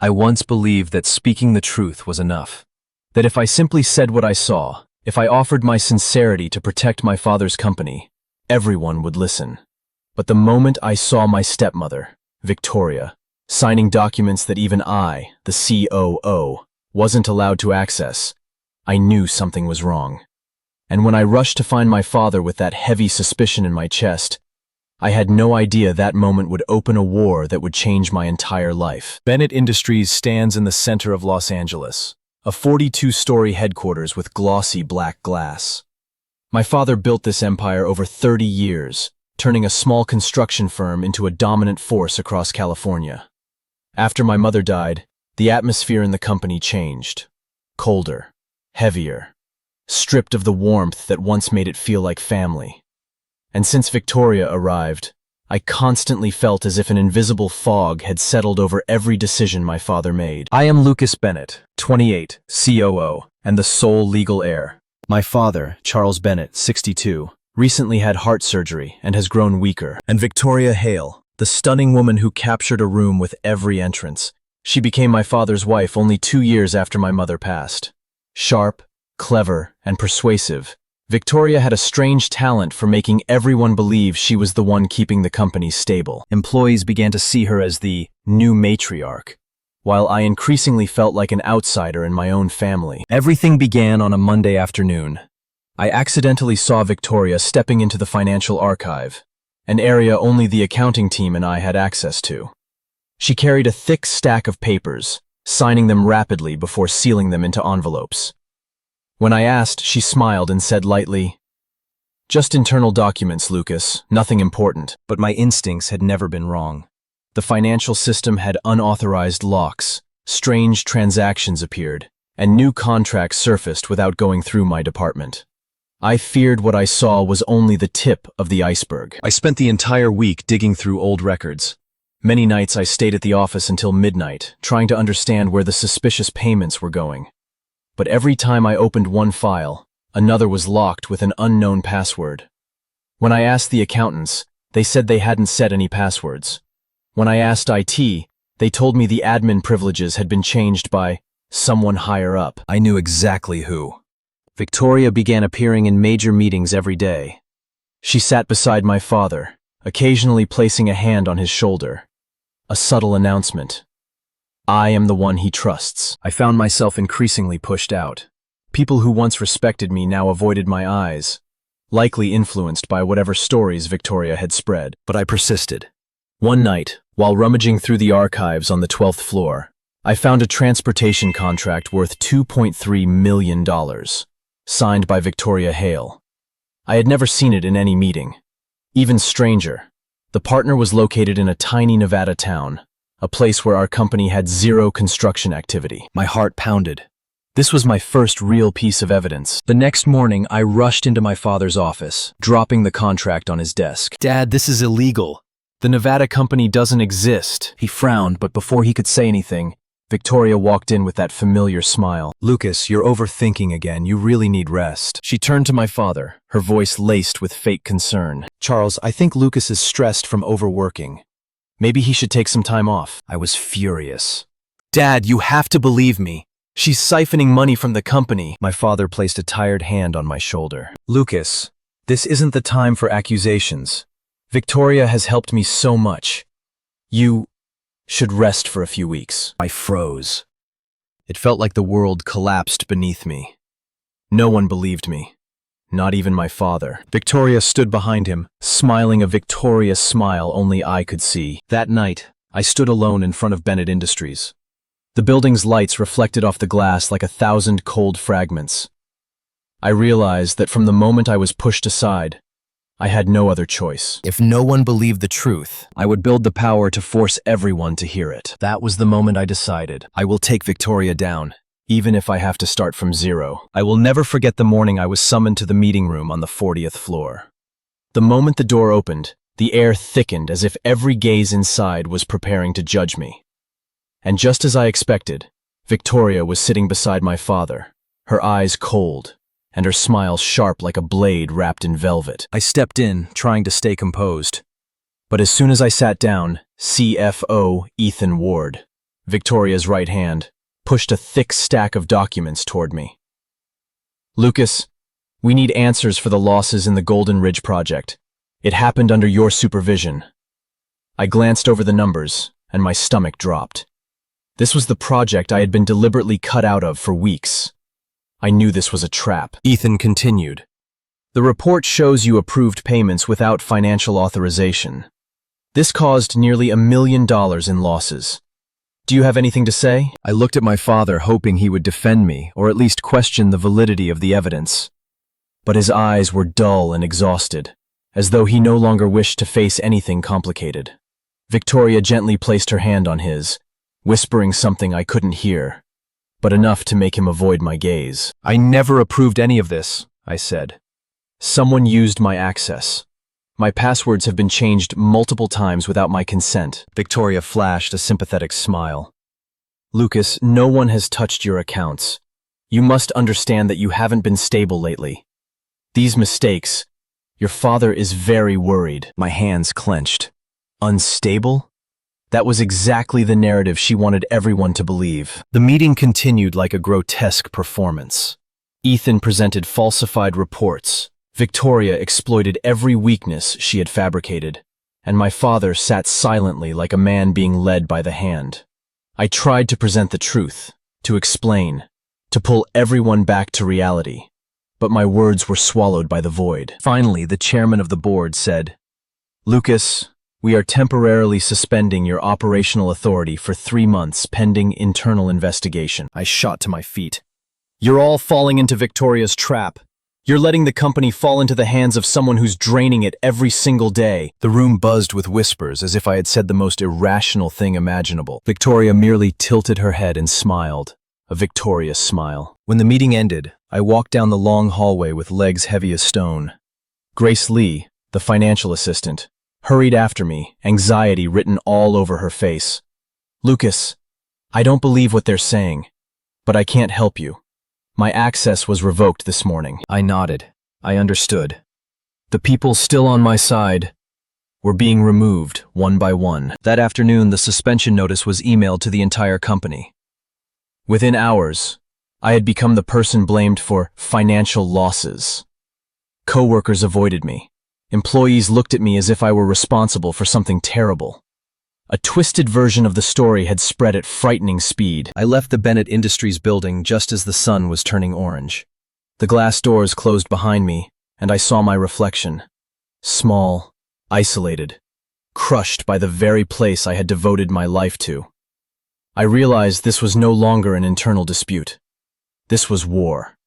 I once believed that speaking the truth was enough. That if I simply said what I saw, if I offered my sincerity to protect my father's company, everyone would listen. But the moment I saw my stepmother, Victoria, signing documents that even I, the COO, wasn't allowed to access, I knew something was wrong. And when I rushed to find my father with that heavy suspicion in my chest, I had no idea that moment would open a war that would change my entire life. Bennett Industries stands in the center of Los Angeles, a 42-story headquarters with glossy black glass. My father built this empire over 30 years, turning a small construction firm into a dominant force across California. After my mother died, the atmosphere in the company changed. Colder, heavier, stripped of the warmth that once made it feel like family. And since Victoria arrived, I constantly felt as if an invisible fog had settled over every decision my father made. I am Lucas Bennett, 28, COO, and the sole legal heir. My father, Charles Bennett, 62, recently had heart surgery and has grown weaker. And Victoria Hale, the stunning woman who captured a room with every entrance. She became my father's wife only 2 years after my mother passed. Sharp, clever, and persuasive, Victoria had a strange talent for making everyone believe she was the one keeping the company stable. Employees began to see her as the new matriarch, while I increasingly felt like an outsider in my own family. Everything began on a Monday afternoon. I accidentally saw Victoria stepping into the financial archive, an area only the accounting team and I had access to. She carried a thick stack of papers, signing them rapidly before sealing them into envelopes. When I asked, she smiled and said lightly, "Just internal documents, Lucas, nothing important." But my instincts had never been wrong. The financial system had unauthorized locks, strange transactions appeared, and new contracts surfaced without going through my department. I feared what I saw was only the tip of the iceberg. I spent the entire week digging through old records. Many nights I stayed at the office until midnight, trying to understand where the suspicious payments were going. But every time I opened one file, another was locked with an unknown password. When I asked the accountants, they said they hadn't set any passwords. When I asked IT, they told me the admin privileges had been changed by someone higher up. I knew exactly who. Victoria began appearing in major meetings every day. She sat beside my father, occasionally placing a hand on his shoulder. A subtle announcement. I am the one he trusts. I found myself increasingly pushed out. People who once respected me now avoided my eyes, likely influenced by whatever stories Victoria had spread. But I persisted. One night, while rummaging through the archives on the 12th floor, I found a transportation contract worth $2.3 million, signed by Victoria Hale. I had never seen it in any meeting. Even stranger, the partner was located in a tiny Nevada town, a place where our company had zero construction activity. My heart pounded. This was my first real piece of evidence. The next morning, I rushed into my father's office, dropping the contract on his desk. "Dad, this is illegal. The Nevada company doesn't exist." He frowned, but before he could say anything, Victoria walked in with that familiar smile. "Lucas, you're overthinking again. You really need rest." She turned to my father, her voice laced with fake concern. "Charles, I think Lucas is stressed from overworking. Maybe he should take some time off." I was furious. "Dad, you have to believe me. She's siphoning money from the company." My father placed a tired hand on my shoulder. "Lucas, this isn't the time for accusations. Victoria has helped me so much. You should rest for a few weeks." I froze. It felt like the world collapsed beneath me. No one believed me. Not even my father. Victoria stood behind him, smiling a victorious smile only I could see. That night, I stood alone in front of Bennett Industries. The building's lights reflected off the glass like 1,000 cold fragments. I realized that from the moment I was pushed aside, I had no other choice. If no one believed the truth, I would build the power to force everyone to hear it. That was the moment I decided. I will take Victoria down, even if I have to start from zero. I will never forget the morning I was summoned to the meeting room on the 40th floor. The moment the door opened, the air thickened as if every gaze inside was preparing to judge me. And just as I expected, Victoria was sitting beside my father, her eyes cold, and her smile sharp like a blade wrapped in velvet. I stepped in, trying to stay composed. But as soon as I sat down, CFO Ethan Ward Victoria's right hand, pushed a thick stack of documents toward me. "Lucas, we need answers for the losses in the Golden Ridge project. It happened under your supervision." I glanced over the numbers, and my stomach dropped. This was the project I had been deliberately cut out of for weeks. I knew this was a trap. Ethan continued. "The report shows you approved payments without financial authorization. This caused nearly $1 million in losses. Do you have anything to say?" I looked at my father, hoping he would defend me, or at least question the validity of the evidence. But his eyes were dull and exhausted, as though he no longer wished to face anything complicated. Victoria gently placed her hand on his, whispering something I couldn't hear, but enough to make him avoid my gaze. "I never approved any of this," I said. "Someone used my access. My passwords have been changed multiple times without my consent." Victoria flashed a sympathetic smile. "Lucas, no one has touched your accounts. You must understand that you haven't been stable lately. These mistakes, your father is very worried." My hands clenched. Unstable? That was exactly the narrative she wanted everyone to believe. The meeting continued like a grotesque performance. Ethan presented falsified reports. Victoria exploited every weakness she had fabricated, and my father sat silently like a man being led by the hand. I tried to present the truth, to explain, to pull everyone back to reality, but my words were swallowed by the void. Finally, the chairman of the board said, "Lucas, we are temporarily suspending your operational authority for 3 months pending internal investigation." I shot to my feet. "You're all falling into Victoria's trap. You're letting the company fall into the hands of someone who's draining it every single day." The room buzzed with whispers as if I had said the most irrational thing imaginable. Victoria merely tilted her head and smiled, a victorious smile. When the meeting ended, I walked down the long hallway with legs heavy as stone. Grace Lee, the financial assistant, hurried after me, anxiety written all over her face. "Lucas, I don't believe what they're saying, but I can't help you. My access was revoked this morning." I nodded. I understood. The people still on my side were being removed one by one. That afternoon, the suspension notice was emailed to the entire company. Within hours, I had become the person blamed for financial losses. Coworkers avoided me. Employees looked at me as if I were responsible for something terrible. A twisted version of the story had spread at frightening speed. I left the Bennett Industries building just as the sun was turning orange. The glass doors closed behind me, and I saw my reflection. Small, isolated, crushed by the very place I had devoted my life to. I realized this was no longer an internal dispute. This was war,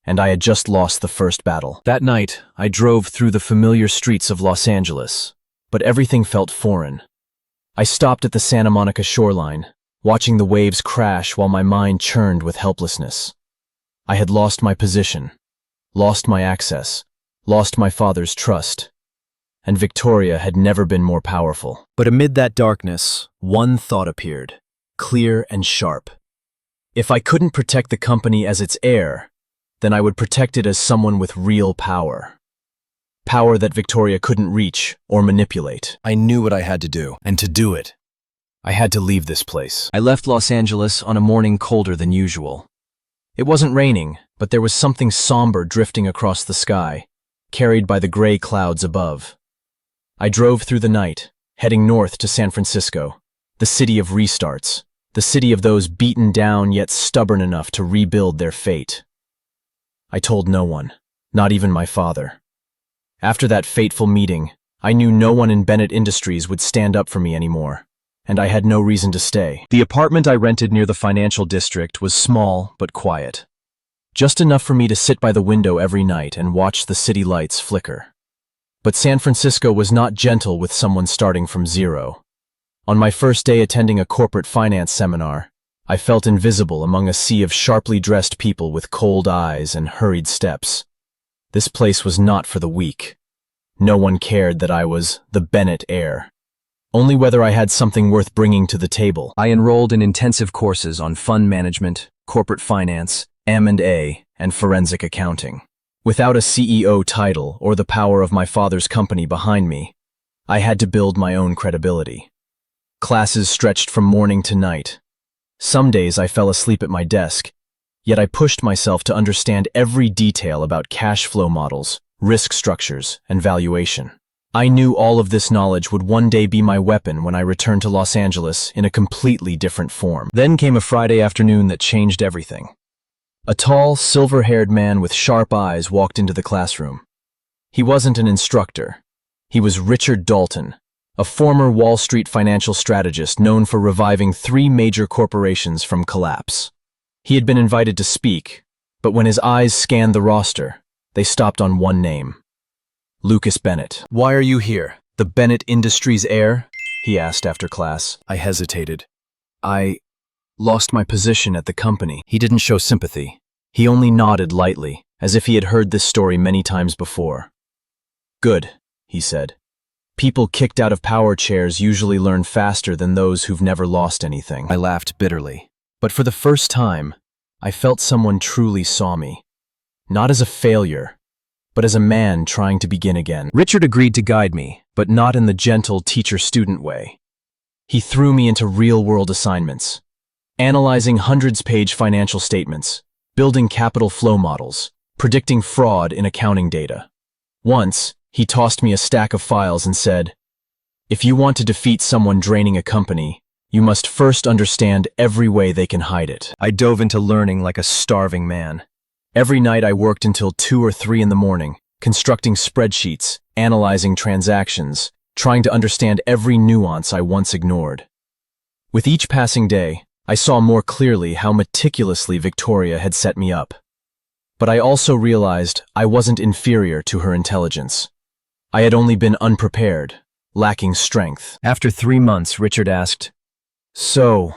and I had just lost the first battle. That night, I drove through the familiar streets of Los Angeles, but everything felt foreign. I stopped at the Santa Monica shoreline, watching the waves crash while my mind churned with helplessness. I had lost my position, lost my access, lost my father's trust, and Victoria had never been more powerful. But amid that darkness, one thought appeared, clear and sharp. If I couldn't protect the company as its heir, then I would protect it as someone with real power. Power that Victoria couldn't reach or manipulate. I knew what I had to do, and to do it, I had to leave this place. I left Los Angeles on a morning colder than usual. It wasn't raining, but there was something somber drifting across the sky, carried by the gray clouds above. I drove through the night, heading north to San Francisco, the city of restarts, the city of those beaten down yet stubborn enough to rebuild their fate. I told no one, not even my father. After that fateful meeting, I knew no one in Bennett Industries would stand up for me anymore, and I had no reason to stay. The apartment I rented near the financial district was small but quiet. Just enough for me to sit by the window every night and watch the city lights flicker. But San Francisco was not gentle with someone starting from zero. On my first day attending a corporate finance seminar, I felt invisible among a sea of sharply dressed people with cold eyes and hurried steps. This place was not for the weak. No one cared that I was the Bennett heir, only whether I had something worth bringing to the table. I enrolled in intensive courses on fund management, corporate finance, M&A, and forensic accounting. Without a CEO title or the power of my father's company behind me, I had to build my own credibility. Classes stretched from morning to night, Some days I fell asleep at my desk, yet I pushed myself to understand every detail about cash flow models, risk structures, and valuation. I knew all of this knowledge would one day be my weapon when I returned to Los Angeles in a completely different form. Then came a Friday afternoon that changed everything. A tall, silver-haired man with sharp eyes walked into the classroom. He wasn't an instructor. He was Richard Dalton, a former Wall Street financial strategist known for reviving 3 major corporations from collapse. He had been invited to speak, but when his eyes scanned the roster, they stopped on one name: Lucas Bennett. "Why are you here? The Bennett Industries heir?" he asked after class. I hesitated. "I lost my position at the company." He didn't show sympathy. He only nodded lightly, as if he had heard this story many times before. "Good," he said. "People kicked out of power chairs usually learn faster than those who've never lost anything." I laughed bitterly. But for the first time, I felt someone truly saw me. Not as a failure, but as a man trying to begin again. Richard agreed to guide me, but not in the gentle teacher-student way. He threw me into real-world assignments, analyzing hundreds-page financial statements, building capital flow models, predicting fraud in accounting data. Once, he tossed me a stack of files and said, "If you want to defeat someone draining a company, you must first understand every way they can hide it." I dove into learning like a starving man. Every night I worked until 2 or 3 in the morning, constructing spreadsheets, analyzing transactions, trying to understand every nuance I once ignored. With each passing day, I saw more clearly how meticulously Victoria had set me up. But I also realized I wasn't inferior to her intelligence. I had only been unprepared, lacking strength. After 3 months, Richard asked, "So,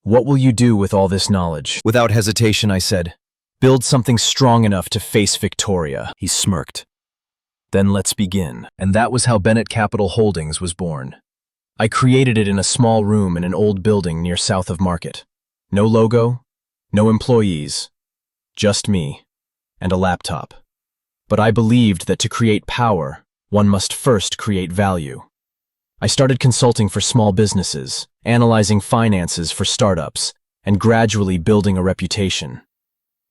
what will you do with all this knowledge?" Without hesitation, I said, "Build something strong enough to face Victoria." He smirked. "Then let's begin." And that was how Bennett Capital Holdings was born. I created it in a small room in an old building near South of Market. No logo, no employees, just me and a laptop. But I believed that to create power, one must first create value. I started consulting for small businesses, analyzing finances for startups, and gradually building a reputation.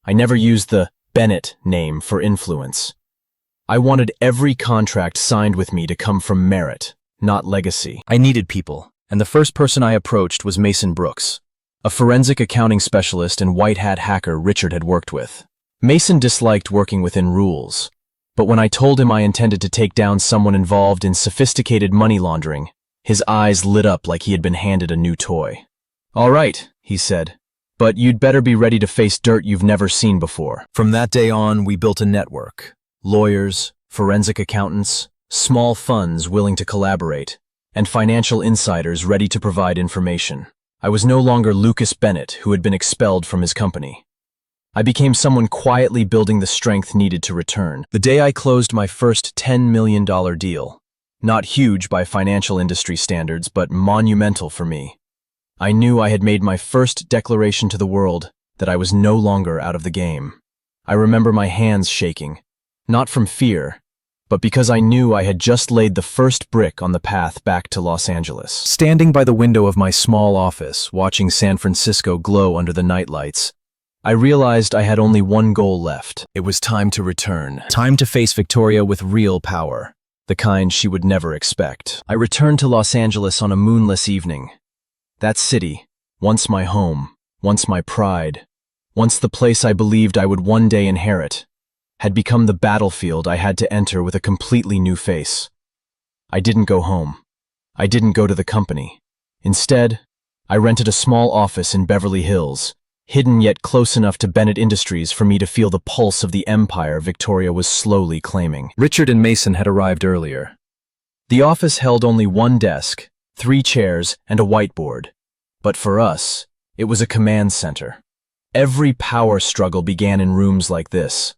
I never used the Bennett name for influence. I wanted every contract signed with me to come from merit, not legacy. I needed people, and the first person I approached was Mason Brooks, a forensic accounting specialist and white-hat hacker Richard had worked with. Mason disliked working within rules, but when I told him I intended to take down someone involved in sophisticated money laundering, his eyes lit up like he had been handed a new toy. "All right," he said, "but you'd better be ready to face dirt you've never seen before." From that day on, we built a network. Lawyers, forensic accountants, small funds willing to collaborate, and financial insiders ready to provide information. I was no longer Lucas Bennett, who had been expelled from his company. I became someone quietly building the strength needed to return. The day I closed my first $10 million deal, not huge by financial industry standards, but monumental for me, I knew I had made my first declaration to the world that I was no longer out of the game. I remember my hands shaking, not from fear, but because I knew I had just laid the first brick on the path back to Los Angeles. Standing by the window of my small office, watching San Francisco glow under the nightlights, I realized I had only one goal left. It was time to return. Time to face Victoria with real power, the kind she would never expect. I returned to Los Angeles on a moonless evening. That city, once my home, once my pride, once the place I believed I would one day inherit, had become the battlefield I had to enter with a completely new face. I didn't go home. I didn't go to the company. Instead, I rented a small office in Beverly Hills, hidden yet close enough to Bennett Industries for me to feel the pulse of the empire Victoria was slowly claiming. Richard and Mason had arrived earlier. The office held only one desk, 3 chairs, and a whiteboard. But for us, it was a command center. Every power struggle began in rooms like this.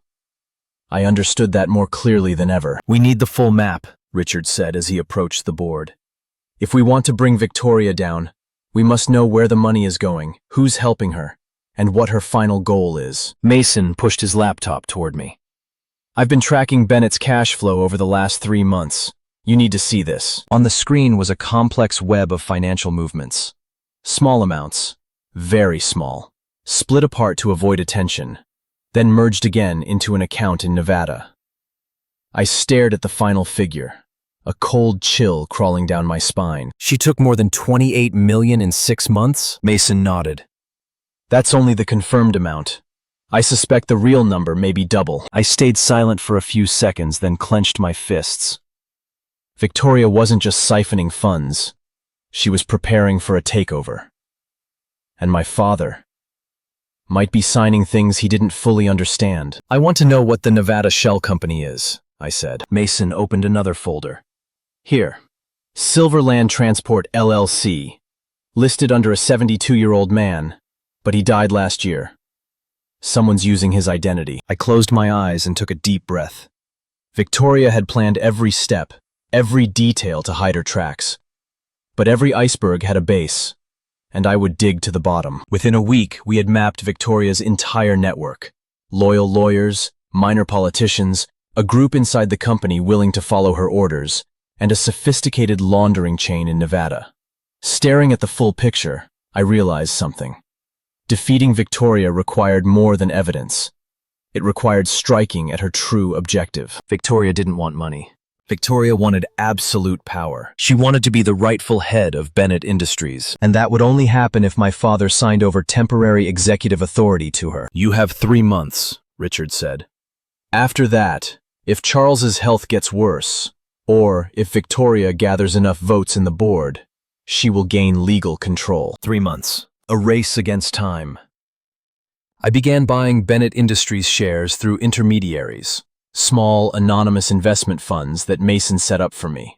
I understood that more clearly than ever. "We need the full map," Richard said as he approached the board. "If we want to bring Victoria down, we must know where the money is going, who's helping her, and what her final goal is." Mason pushed his laptop toward me. "I've been tracking Bennett's cash flow over the last 3 months. You need to see this." On the screen was a complex web of financial movements. Small amounts, very small, split apart to avoid attention, then merged again into an account in Nevada. I stared at the final figure, a cold chill crawling down my spine. She took more than $28 million in 6 months? Mason nodded. That's only the confirmed amount. I suspect the real number may be double. I stayed silent for a few seconds, then clenched my fists. Victoria wasn't just siphoning funds. She was preparing for a takeover. And my father might be signing things he didn't fully understand. I want to know what the Nevada Shell Company is, I said. Mason opened another folder. Here, Silverland Transport LLC, listed under a 72-year-old man, but he died last year. Someone's using his identity. I closed my eyes and took a deep breath. Victoria had planned every step, every detail to hide her tracks. But every iceberg had a base, and I would dig to the bottom. Within a week, we had mapped Victoria's entire network. Loyal lawyers, minor politicians, a group inside the company willing to follow her orders, and a sophisticated laundering chain in Nevada. Staring at the full picture, I realized something. Defeating Victoria required more than evidence. It required striking at her true objective. Victoria didn't want money. Victoria wanted absolute power. She wanted to be the rightful head of Bennett Industries. And that would only happen if my father signed over temporary executive authority to her. You have 3 months, Richard said. After that, if Charles's health gets worse, or if Victoria gathers enough votes in the board, she will gain legal control. 3 months. A race against time. I began buying Bennett Industries shares through intermediaries, small, anonymous investment funds that Mason set up for me.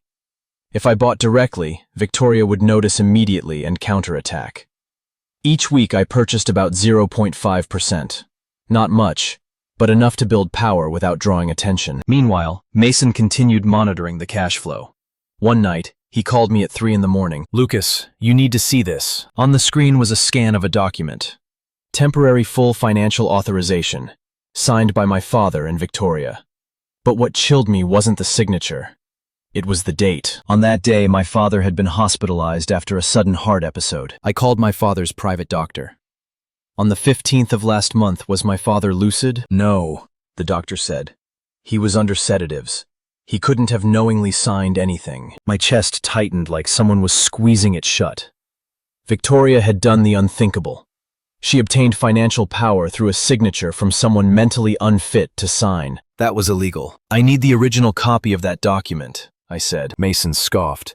If I bought directly, Victoria would notice immediately and counterattack. Each week I purchased about 0.5%. Not much, but enough to build power without drawing attention. Meanwhile, Mason continued monitoring the cash flow. One night, he called me at 3 in the morning. Lucas, you need to see this. On the screen was a scan of a document. Temporary full financial authorization, signed by my father and Victoria. But what chilled me wasn't the signature. It was the date. On that day, my father had been hospitalized after a sudden heart episode. I called my father's private doctor. On the 15th of last month, was my father lucid? No, the doctor said. He was under sedatives. He couldn't have knowingly signed anything. My chest tightened like someone was squeezing it shut. Victoria had done the unthinkable. She obtained financial power through a signature from someone mentally unfit to sign. That was illegal. I need the original copy of that document, I said. Mason scoffed.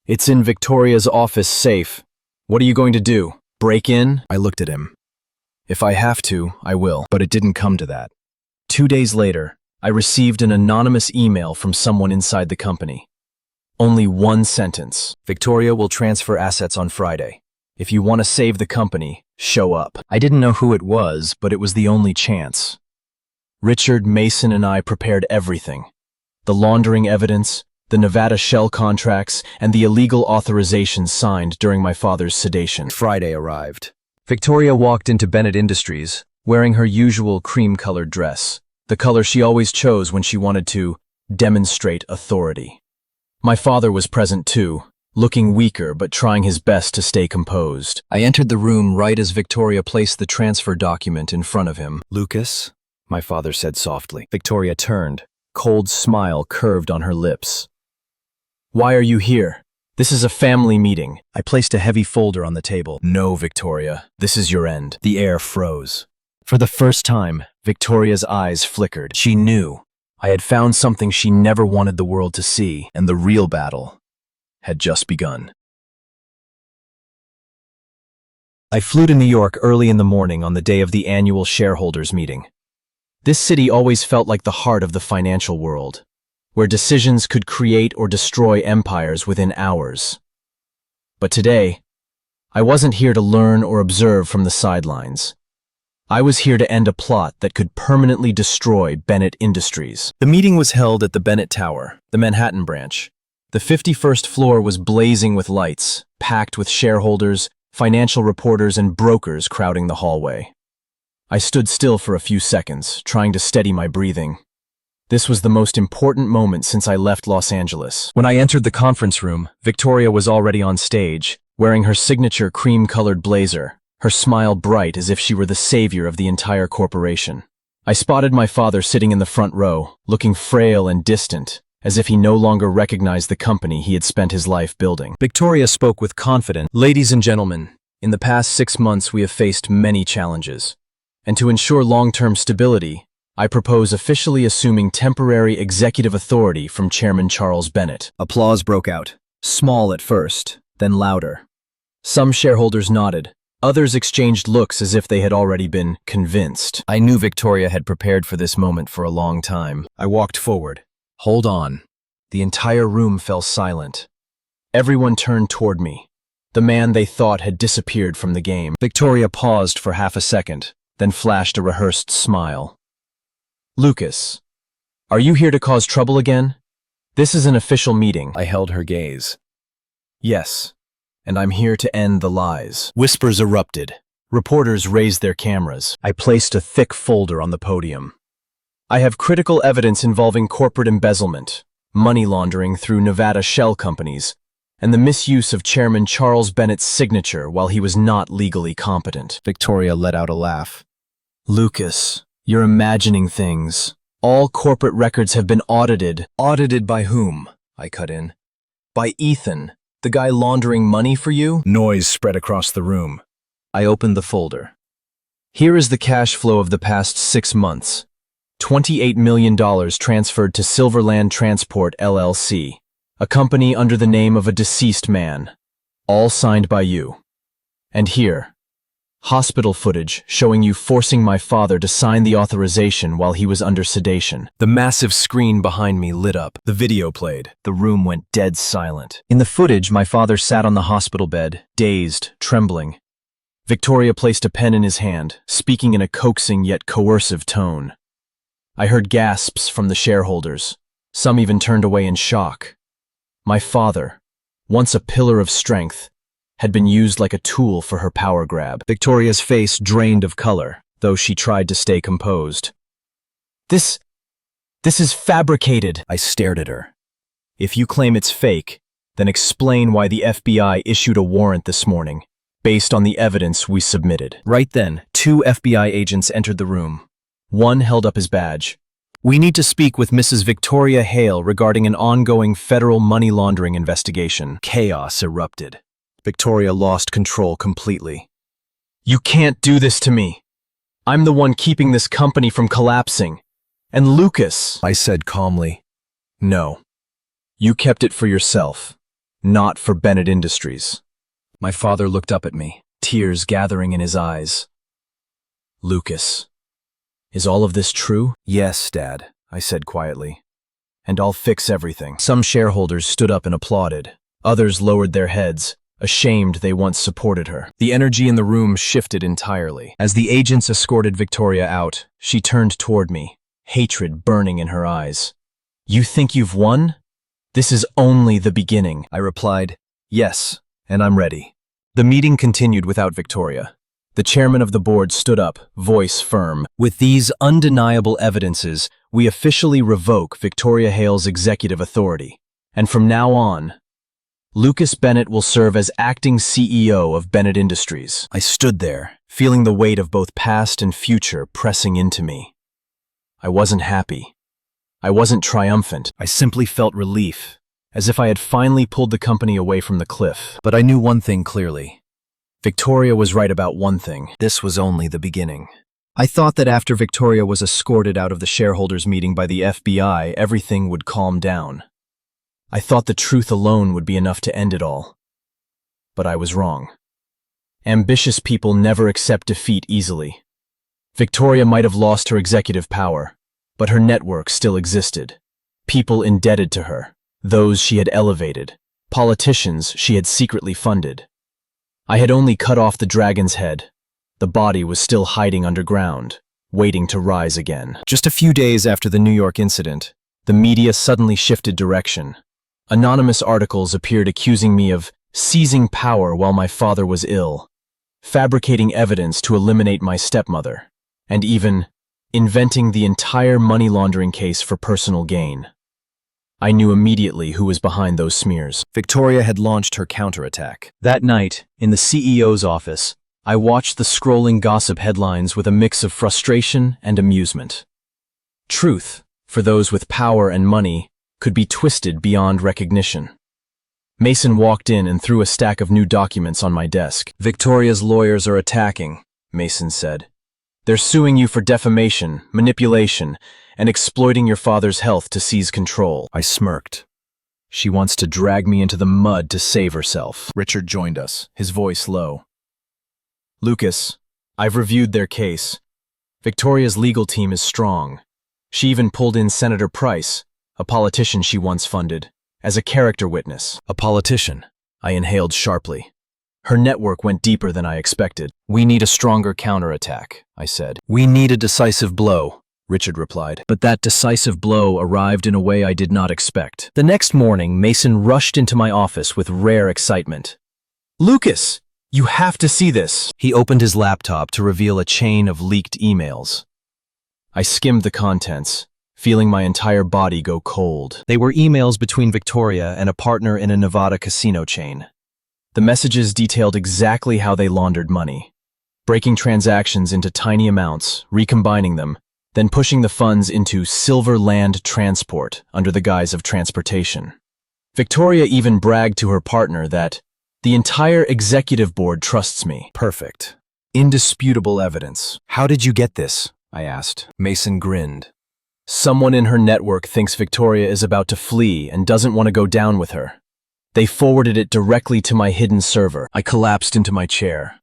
It's in Victoria's office safe. What are you going to do? Break in? I looked at him. If I have to, I will. But it didn't come to that. 2 days later, I received an anonymous email from someone inside the company. Only one sentence. Victoria will transfer assets on Friday. If you want to save the company, show up. I didn't know who it was, but it was the only chance. Richard, Mason, and I prepared everything. The laundering evidence, the Nevada Shell contracts, and the illegal authorizations signed during my father's sedation. Friday arrived. Victoria walked into Bennett Industries, wearing her usual cream-colored dress, the color she always chose when she wanted to demonstrate authority. My father was present too, looking weaker but trying his best to stay composed. I entered the room right as Victoria placed the transfer document in front of him. Lucas, my father said softly. Victoria turned, cold smile curved on her lips. Why are you here? This is a family meeting. I placed a heavy folder on the table. No, Victoria, this is your end. The air froze. For the first time, Victoria's eyes flickered. She knew. I had found something she never wanted the world to see, and the real battle had just begun. I flew to New York early in the morning on the day of the annual shareholders meeting. This city always felt like the heart of the financial world, where decisions could create or destroy empires within hours. But today, I wasn't here to learn or observe from the sidelines. I was here to end a plot that could permanently destroy Bennett Industries. The meeting was held at the Bennett Tower, the Manhattan branch. The 51st floor was blazing with lights, packed with shareholders, financial reporters, and brokers crowding the hallway. I stood still for a few seconds, trying to steady my breathing. This was the most important moment since I left Los Angeles. When I entered the conference room, Victoria was already on stage, wearing her signature cream-colored blazer, her smile bright as if she were the savior of the entire corporation. I spotted my father sitting in the front row, looking frail and distant, as if he no longer recognized the company he had spent his life building. Victoria spoke with confidence. Ladies and gentlemen, in the past 6 months we have faced many challenges. And to ensure long-term stability, I propose officially assuming temporary executive authority from Chairman Charles Bennett. Applause broke out, small at first, then louder. Some shareholders nodded. Others exchanged looks as if they had already been convinced. I knew Victoria had prepared for this moment for a long time. I walked forward. Hold on. The entire room fell silent. Everyone turned toward me. The man they thought had disappeared from the game. Victoria paused for half a second, then flashed a rehearsed smile. Lucas, are you here to cause trouble again? This is an official meeting. I held her gaze. Yes, and I'm here to end the lies. Whispers erupted. Reporters raised their cameras. I placed a thick folder on the podium. I have critical evidence involving corporate embezzlement, money laundering through Nevada shell companies, and the misuse of Chairman Charles Bennett's signature while he was not legally competent. Victoria let out a laugh. Lucas, you're imagining things. All corporate records have been audited. Audited by whom? I cut in. By Ethan, the guy laundering money for you? Noise spread across the room. I opened the folder. Here is the cash flow of the past 6 months. $28 million transferred to Silverland Transport LLC, a company under the name of a deceased man, all signed by you. And here, hospital footage showing you forcing my father to sign the authorization while he was under sedation. The massive screen behind me lit up. The video played. The room went dead silent. In the footage, my father sat on the hospital bed, dazed, trembling. Victoria placed a pen in his hand, speaking in a coaxing yet coercive tone. I heard gasps from the shareholders. Some even turned away in shock. My father, once a pillar of strength, had been used like a tool for her power grab. Victoria's face drained of color, though she tried to stay composed. This is fabricated. I stared at her. If you claim it's fake, then explain why the FBI issued a warrant this morning, based on the evidence we submitted. Right then, 2 FBI agents entered the room. One held up his badge. We need to speak with Mrs. Victoria Hale regarding an ongoing federal money laundering investigation. Chaos erupted. Victoria lost control completely. You can't do this to me. I'm the one keeping this company from collapsing. And Lucas, I said calmly, no. You kept it for yourself, not for Bennett Industries. My father looked up at me, tears gathering in his eyes. Lucas, is all of this true? Yes, Dad, I said quietly. And I'll fix everything. Some shareholders stood up and applauded. Others lowered their heads, ashamed they once supported her. The energy in the room shifted entirely. As the agents escorted Victoria out, she turned toward me, hatred burning in her eyes. You think you've won? This is only the beginning. I replied, yes, and I'm ready. The meeting continued without Victoria. The chairman of the board stood up, voice firm. With these undeniable evidences, we officially revoke Victoria Hale's executive authority. And from now on, Lucas Bennett will serve as acting CEO of Bennett Industries. I stood there, feeling the weight of both past and future pressing into me. I wasn't happy. I wasn't triumphant. I simply felt relief, as if I had finally pulled the company away from the cliff. But I knew one thing clearly. Victoria was right about one thing. This was only the beginning. I thought that after Victoria was escorted out of the shareholders' meeting by the FBI, everything would calm down. I thought the truth alone would be enough to end it all. But I was wrong. Ambitious people never accept defeat easily. Victoria might have lost her executive power, but her network still existed. People indebted to her, those she had elevated, politicians she had secretly funded. I had only cut off the dragon's head. The body was still hiding underground, waiting to rise again. Just a few days after the New York incident, the media suddenly shifted direction. Anonymous articles appeared accusing me of seizing power while my father was ill, fabricating evidence to eliminate my stepmother, and even inventing the entire money laundering case for personal gain. I knew immediately who was behind those smears. Victoria had launched her counterattack. That night, in the CEO's office, I watched the scrolling gossip headlines with a mix of frustration and amusement. Truth, for those with power and money, could be twisted beyond recognition. Mason walked in and threw a stack of new documents on my desk. "Victoria's lawyers are attacking," Mason said. "They're suing you for defamation, manipulation, and exploiting your father's health to seize control." I smirked. She wants to drag me into the mud to save herself. Richard joined us, his voice low. "Lucas, I've reviewed their case. Victoria's legal team is strong. She even pulled in Senator Price, a politician she once funded, as a character witness." "A politician?" I inhaled sharply. Her network went deeper than I expected. "We need a stronger counterattack," I said. "We need a decisive blow," Richard replied. But that decisive blow arrived in a way I did not expect. The next morning, Mason rushed into my office with rare excitement. "Lucas, you have to see this." He opened his laptop to reveal a chain of leaked emails. I skimmed the contents, feeling my entire body go cold. They were emails between Victoria and a partner in a Nevada casino chain. The messages detailed exactly how they laundered money, breaking transactions into tiny amounts, recombining them, then pushing the funds into Silver Land Transport under the guise of transportation. Victoria even bragged to her partner that the entire executive board trusts me. Perfect. Indisputable evidence. "How did you get this?" I asked. Mason grinned. "Someone in her network thinks Victoria is about to flee and doesn't want to go down with her. They forwarded it directly to my hidden server." I collapsed into my chair.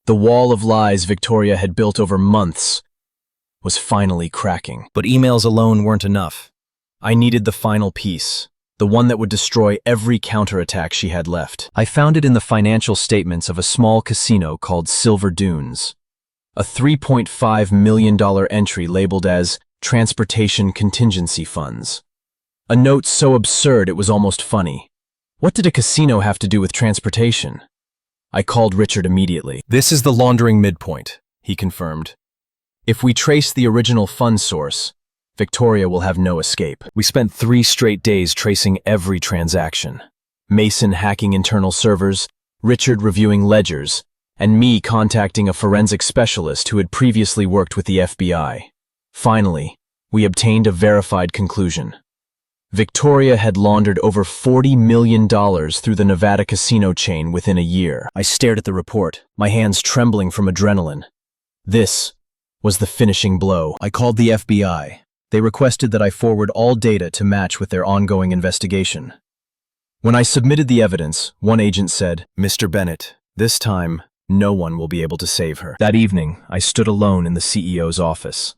The wall of lies Victoria had built over months was finally cracking. But emails alone weren't enough. I needed the final piece, the one that would destroy every counterattack she had left. I found it in the financial statements of a small casino called Silver Dunes. A $3.5 million entry labeled as Transportation Contingency Funds. A note so absurd it was almost funny. What did a casino have to do with transportation? I called Richard immediately. "This is the laundering midpoint," he confirmed. "If we trace the original fund source, Victoria will have no escape." We spent 3 straight days tracing every transaction. Mason hacking internal servers, Richard reviewing ledgers, and me contacting a forensic specialist who had previously worked with the FBI. Finally, we obtained a verified conclusion. Victoria had laundered over $40 million through the Nevada casino chain within a year. I stared at the report, my hands trembling from adrenaline. This was the finishing blow. I called the FBI. They requested that I forward all data to match with their ongoing investigation. When I submitted the evidence, one agent said, "Mr. Bennett, this time, no one will be able to save her." That evening, I stood alone in the CEO's office.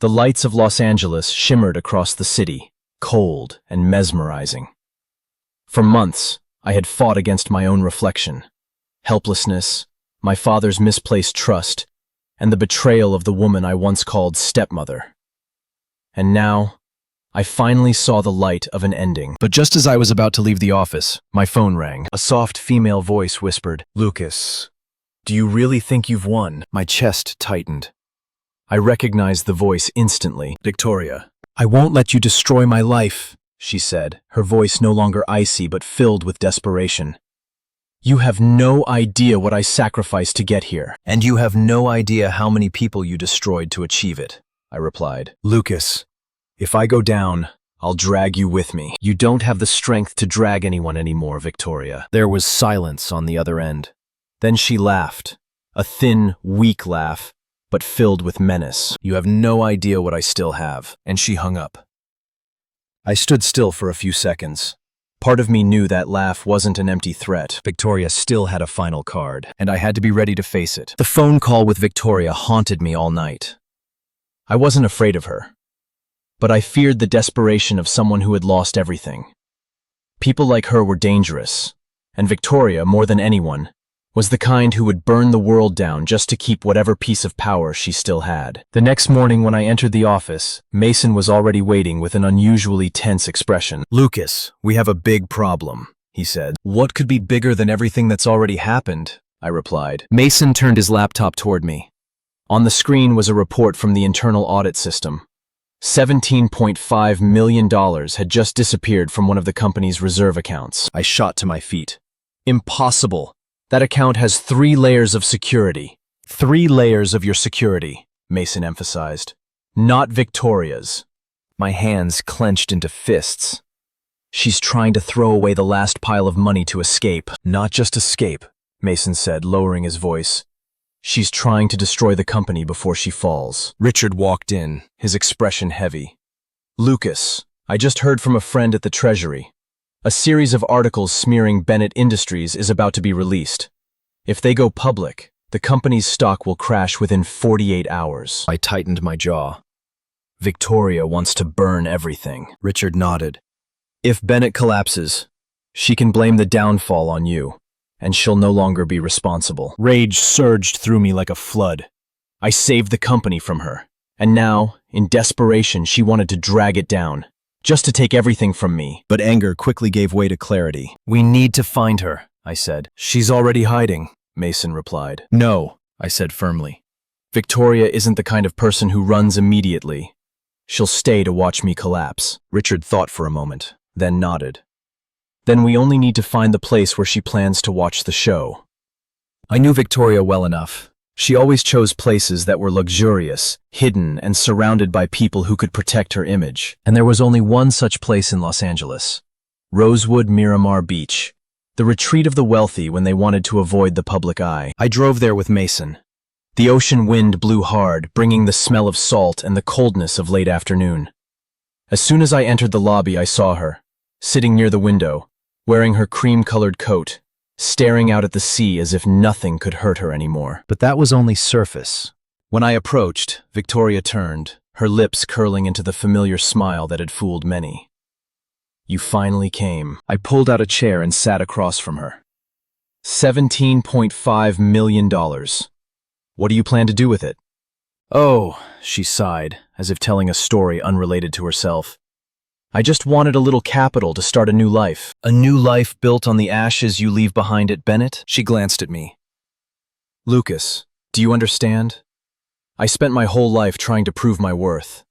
The lights of Los Angeles shimmered across the city, cold and mesmerizing. For months, I had fought against my own reflection, helplessness, my father's misplaced trust, and the betrayal of the woman I once called stepmother. And now, I finally saw the light of an ending. But just as I was about to leave the office, my phone rang. A soft female voice whispered, "Lucas, do you really think you've won?" My chest tightened. I recognized the voice instantly. "Victoria, I won't let you destroy my life," she said, her voice no longer icy but filled with desperation. "You have no idea what I sacrificed to get here. And you have no idea how many people you destroyed to achieve it," I replied. "Lucas, if I go down, I'll drag you with me." "You don't have the strength to drag anyone anymore, Victoria." There was silence on the other end. Then she laughed, a thin, weak laugh, but filled with menace. "You have no idea what I still have." And she hung up. I stood still for a few seconds. Part of me knew that laugh wasn't an empty threat. Victoria still had a final card, and I had to be ready to face it. The phone call with Victoria haunted me all night. I wasn't afraid of her, but I feared the desperation of someone who had lost everything. People like her were dangerous, and Victoria, more than anyone, was the kind who would burn the world down just to keep whatever piece of power she still had. The next morning when I entered the office, Mason was already waiting with an unusually tense expression. "Lucas, we have a big problem," he said. "What could be bigger than everything that's already happened?" I replied. Mason turned his laptop toward me. On the screen was a report from the internal audit system. $17.5 million had just disappeared from one of the company's reserve accounts. I shot to my feet. "Impossible. That account has 3 layers of security. 3 layers of your security, Mason emphasized. Not Victoria's. My hands clenched into fists. She's trying to throw away the last pile of money to escape. Not just escape, Mason said, lowering his voice. She's trying to destroy the company before she falls. Richard walked in, his expression heavy. Lucas, I just heard from a friend at the Treasury. A series of articles smearing Bennett Industries is about to be released. If they go public, the company's stock will crash within 48 hours. I tightened my jaw. Victoria wants to burn everything. Richard nodded. If Bennett collapses, she can blame the downfall on you, and she'll no longer be responsible. Rage surged through me like a flood. I saved the company from her, and now, in desperation, she wanted to drag it down, just to take everything from me. But anger quickly gave way to clarity. We need to find her, I said. She's already hiding, Mason replied. No, I said firmly. Victoria isn't the kind of person who runs immediately. She'll stay to watch me collapse. Richard thought for a moment, then nodded. Then we only need to find the place where she plans to watch the show. I knew Victoria well enough. She always chose places that were luxurious, hidden, and surrounded by people who could protect her image. And there was only one such place in Los Angeles. Rosewood Miramar Beach, the retreat of the wealthy when they wanted to avoid the public eye. I drove there with Mason. The ocean wind blew hard, bringing the smell of salt and the coldness of late afternoon. As soon as I entered the lobby, I saw her, sitting near the window, wearing her cream-colored coat, staring out at the sea as if nothing could hurt her anymore. But that was only surface. When I approached, Victoria turned, her lips curling into the familiar smile that had fooled many. You finally came. I pulled out a chair and sat across from her. $17.5 million. What do you plan to do with it? Oh, she sighed, as if telling a story unrelated to herself. I just wanted a little capital to start a new life. A new life built on the ashes you leave behind at Bennett? She glanced at me. Lucas, do you understand? I spent my whole life trying to prove my worth.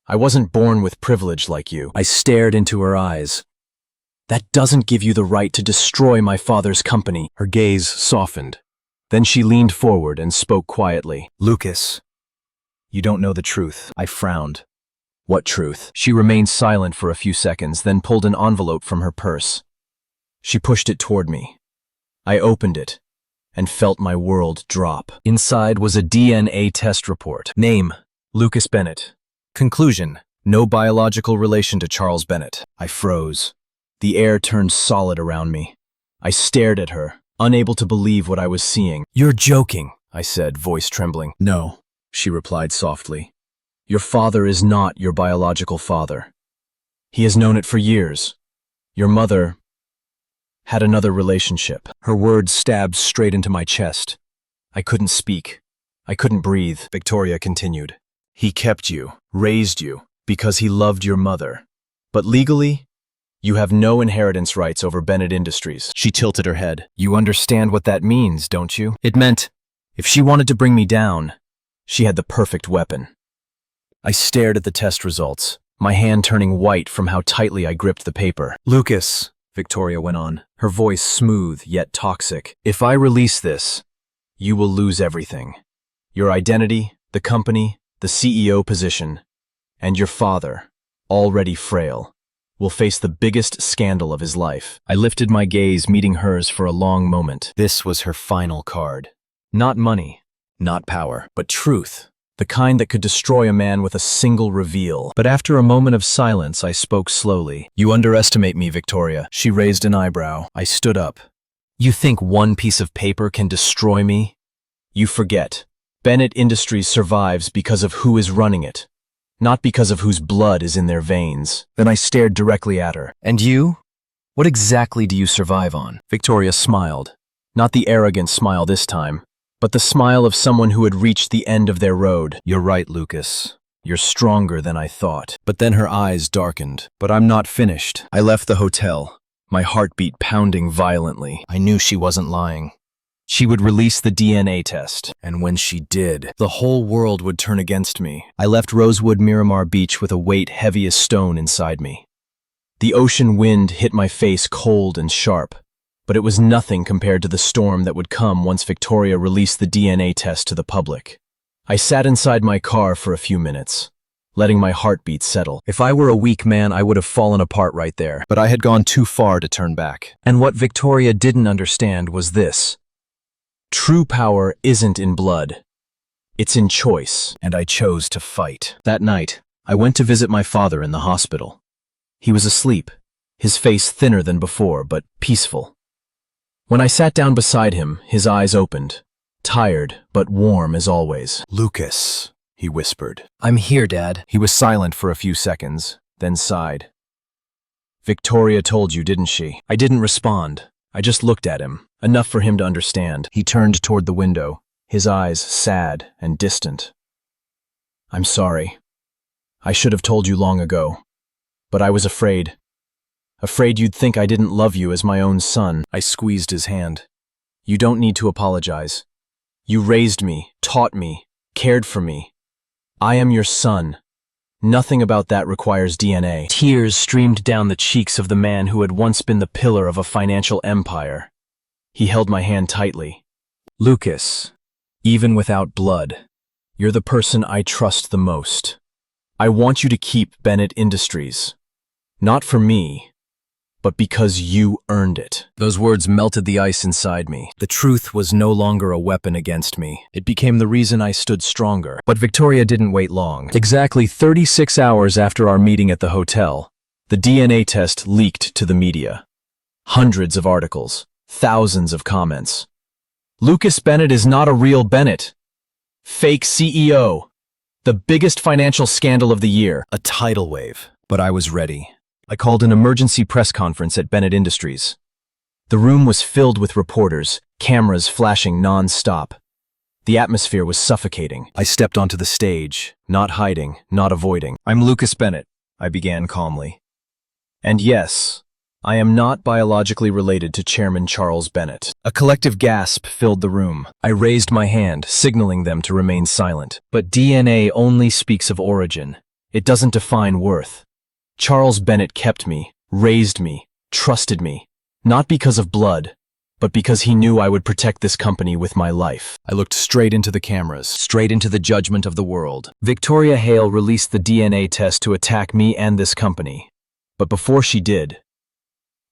I wasn't born with privilege like you. I stared into her eyes. That doesn't give you the right to destroy my father's company. Her gaze softened. Then she leaned forward and spoke quietly. Lucas, you don't know the truth. I frowned. What truth? She remained silent for a few seconds, then pulled an envelope from her purse. She pushed it toward me. I opened it and felt my world drop. Inside was a DNA test report. Name, Lucas Bennett. Conclusion, no biological relation to Charles Bennett. I froze. The air turned solid around me. I stared at her, unable to believe what I was seeing. You're joking, I said, voice trembling. No, she replied softly. Your father is not your biological father. He has known it for years. Your mother had another relationship. Her words stabbed straight into my chest. I couldn't speak. I couldn't breathe. Victoria continued. He kept you, raised you, because he loved your mother. But legally, you have no inheritance rights over Bennett Industries. She tilted her head. You understand what that means, don't you? It meant, if she wanted to bring me down, she had the perfect weapon. I stared at the test results, my hand turning white from how tightly I gripped the paper. Lucas, Victoria went on, her voice smooth yet toxic. If I release this, you will lose everything. Your identity, the company, the CEO position, and your father, already frail, will face the biggest scandal of his life. I lifted my gaze, meeting hers for a long moment. This was her final card. Not money, not power, but truth. The kind that could destroy a man with a single reveal. But after a moment of silence, I spoke slowly. You underestimate me, Victoria. She raised an eyebrow. I stood up. You think one piece of paper can destroy me? You forget. Bennett Industries survives because of who is running it, not because of whose blood is in their veins. Then I stared directly at her. And you? What exactly do you survive on? Victoria smiled. Not the arrogant smile this time, but the smile of someone who had reached the end of their road. You're right, Lucas. You're stronger than I thought. But then her eyes darkened. But I'm not finished. I left the hotel, my heartbeat pounding violently. I knew she wasn't lying. She would release the DNA test, and when she did, the whole world would turn against me. I left Rosewood Miramar Beach with a weight heavy as stone inside me. The ocean wind hit my face cold and sharp, but it was nothing compared to the storm that would come once Victoria released the DNA test to the public. I sat inside my car for a few minutes, letting my heartbeat settle. If I were a weak man, I would have fallen apart right there. But I had gone too far to turn back. And what Victoria didn't understand was this. True power isn't in blood. It's in choice. And I chose to fight. That night, I went to visit my father in the hospital. He was asleep, his face thinner than before, but peaceful. When I sat down beside him, his eyes opened, tired but warm as always. "Lucas," he whispered. "I'm here, Dad." He was silent for a few seconds, then sighed. "Victoria told you, didn't she?" I didn't respond. I just looked at him, enough for him to understand. He turned toward the window, his eyes sad and distant. "I'm sorry. I should have told you long ago. But I was afraid. Afraid you'd think I didn't love you as my own son." I squeezed his hand. "You don't need to apologize. You raised me, taught me, cared for me. I am your son. Nothing about that requires DNA." Tears streamed down the cheeks of the man who had once been the pillar of a financial empire. He held my hand tightly. "Lucas, even without blood, you're the person I trust the most. I want you to keep Bennett Industries. Not for me, but because you earned it." Those words melted the ice inside me. The truth was no longer a weapon against me. It became the reason I stood stronger. But Victoria didn't wait long. Exactly 36 hours after our meeting at the hotel, the DNA test leaked to the media. Hundreds of articles, thousands of comments. "Lucas Bennett is not a real Bennett. Fake CEO. The biggest financial scandal of the year." A tidal wave. But I was ready. I called an emergency press conference at Bennett Industries. The room was filled with reporters, cameras flashing non-stop. The atmosphere was suffocating. I stepped onto the stage, not hiding, not avoiding. "I'm Lucas Bennett," I began calmly. "And yes, I am not biologically related to Chairman Charles Bennett." A collective gasp filled the room. I raised my hand, signaling them to remain silent. "But DNA only speaks of origin. It doesn't define worth. Charles Bennett kept me, raised me, trusted me, not because of blood, but because he knew I would protect this company with my life." I looked straight into the cameras. Straight into the judgment of the world. Victoria Hale released the DNA test to attack me and this company. But before she did,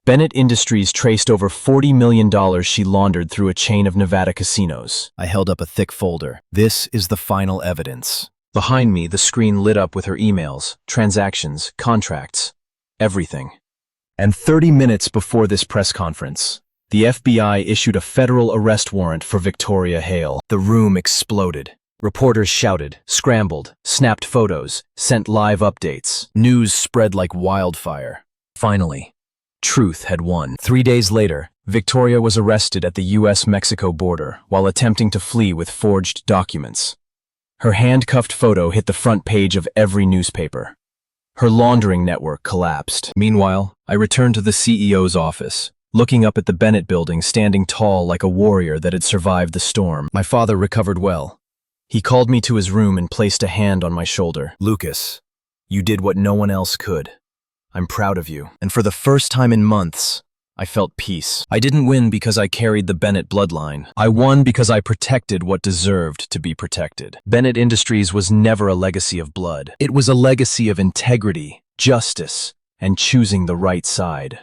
Bennett Industries traced over $40 million she laundered through a chain of Nevada casinos. I held up a thick folder. "This is the final evidence." Behind me, the screen lit up with her emails, transactions, contracts, everything. And 30 minutes before this press conference, the FBI issued a federal arrest warrant for Victoria Hale. The room exploded. Reporters shouted, scrambled, snapped photos, sent live updates. News spread like wildfire. Finally, truth had won. 3 days later, Victoria was arrested at the US-Mexico border while attempting to flee with forged documents. Her handcuffed photo hit the front page of every newspaper. Her laundering network collapsed. Meanwhile, I returned to the CEO's office, looking up at the Bennett building standing tall like a warrior that had survived the storm. My father recovered well. He called me to his room and placed a hand on my shoulder. "Lucas, you did what no one else could. I'm proud of you." And for the first time in months, I felt peace. I didn't win because I carried the Bennett bloodline. I won because I protected what deserved to be protected. Bennett Industries was never a legacy of blood. It was a legacy of integrity, justice, and choosing the right side.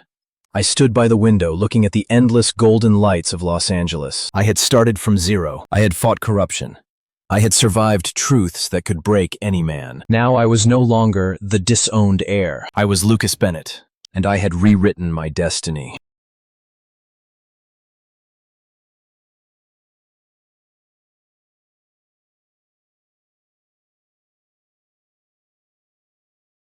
I stood by the window looking at the endless golden lights of Los Angeles. I had started from zero. I had fought corruption. I had survived truths that could break any man. Now I was no longer the disowned heir. I was Lucas Bennett, and I had rewritten my destiny.